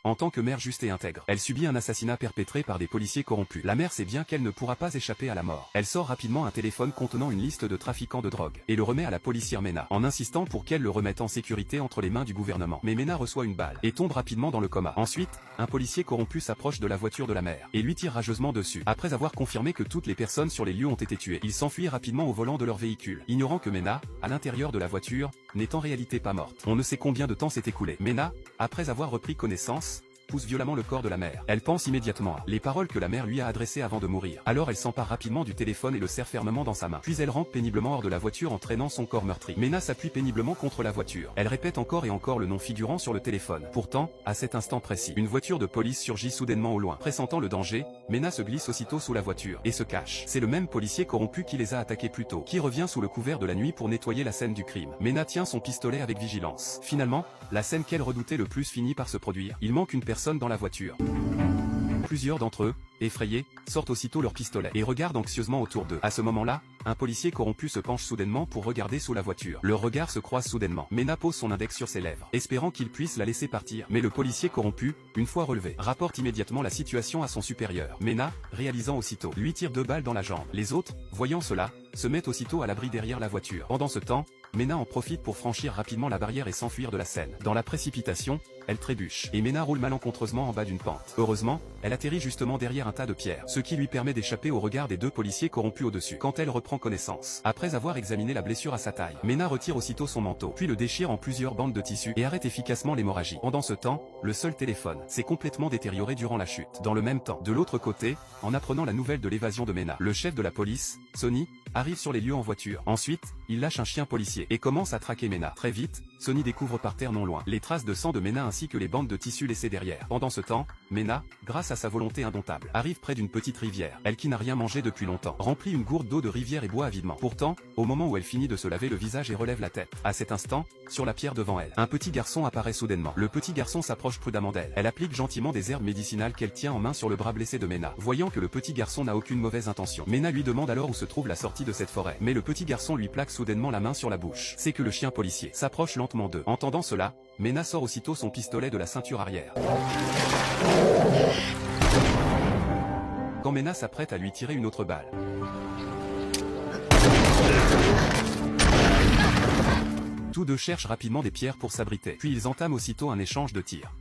En tant que mère juste et intègre, elle subit un assassinat perpétré par des policiers corrompus. La mère sait bien qu'elle ne pourra pas échapper à la mort. Elle sort rapidement un téléphone contenant une liste de trafiquants de drogue, et le remet à la policière Mena, en insistant pour qu'elle le remette en sécurité entre les mains du gouvernement. Mais Mena reçoit une balle, et tombe rapidement dans le coma. Ensuite, un policier corrompu s'approche de la voiture de la mère, et lui tire rageusement dessus. Après avoir confirmé que toutes les personnes sur les lieux ont été tuées, ils s'enfuient rapidement au volant de leur véhicule, ignorant que Mena, à l'intérieur de la voiture, n'est en réalité pas morte. On ne sait combien de temps s'est écoulé. Mena, après avoir repris connaissance, pousse violemment le corps de la mère. Elle pense immédiatement à les paroles que la mère lui a adressées avant de mourir. Alors elle s'empare rapidement du téléphone et le serre fermement dans sa main. Puis elle rampe péniblement hors de la voiture en traînant son corps meurtri. Mena s'appuie péniblement contre la voiture. Elle répète encore et encore le nom figurant sur le téléphone. Pourtant, à cet instant précis, une voiture de police surgit soudainement au loin. Pressentant le danger, Mena se glisse aussitôt sous la voiture et se cache. C'est le même policier corrompu qui les a attaqués plus tôt, qui revient sous le couvert de la nuit pour nettoyer la scène du crime. Mena tient son pistolet avec vigilance. Finalement, la scène qu'elle redoutait le plus finit par se produire. Il manque une personne dans la voiture. Plusieurs d'entre eux, effrayés, sortent aussitôt leurs pistolets et regardent anxieusement autour d'eux. À ce moment-là, un policier corrompu se penche soudainement pour regarder sous la voiture. Leurs regards se croisent soudainement. Mena pose son index sur ses lèvres, espérant qu'il puisse la laisser partir. Mais le policier corrompu, une fois relevé, rapporte immédiatement la situation à son supérieur. Mena, réalisant aussitôt, lui tire 2 balles dans la jambe. Les autres, voyant cela, se mettent aussitôt à l'abri derrière la voiture. Pendant ce temps, Mena en profite pour franchir rapidement la barrière et s'enfuir de la scène. Dans la précipitation, elle trébuche, et Mena roule malencontreusement en bas d'une pente. Heureusement, elle atterrit justement derrière un tas de pierres, ce qui lui permet d'échapper au regard des 2 policiers corrompus au-dessus. Quand elle reprend connaissance, après avoir examiné la blessure à sa taille, Mena retire aussitôt son manteau, puis le déchire en plusieurs bandes de tissu, et arrête efficacement l'hémorragie. Pendant ce temps, le seul téléphone s'est complètement détérioré durant la chute. Dans le même temps, de l'autre côté, en apprenant la nouvelle de l'évasion de Mena, le chef de la police, Sonny, arrive sur les lieux en voiture. Ensuite, il lâche un chien policier et commence à traquer Mena. Très vite, Sonny découvre par terre non loin les traces de sang de Mena ainsi que les bandes de tissu laissées derrière. Pendant ce temps, Mena, grâce à sa volonté indomptable, arrive près d'une petite rivière. Elle qui n'a rien mangé depuis longtemps, remplit une gourde d'eau de rivière et boit avidement. Pourtant, au moment où elle finit de se laver le visage et relève la tête, à cet instant, sur la pierre devant elle, un petit garçon apparaît soudainement. Le petit garçon s'approche prudemment d'elle. Elle applique gentiment des herbes médicinales qu'elle tient en main sur le bras blessé de Mena. Voyant que le petit garçon n'a aucune mauvaise intention, Mena lui demande alors où se trouve la sortie de cette forêt. Mais le petit garçon lui plaque soudainement la main sur la bouche. C'est que le chien policier s'approche lentement d'eux. Entendant cela, Mena sort aussitôt son pistolet de la ceinture arrière. Quand Mena s'apprête à lui tirer une autre balle, tous deux cherchent rapidement des pierres pour s'abriter. Puis ils entament aussitôt un échange de tirs.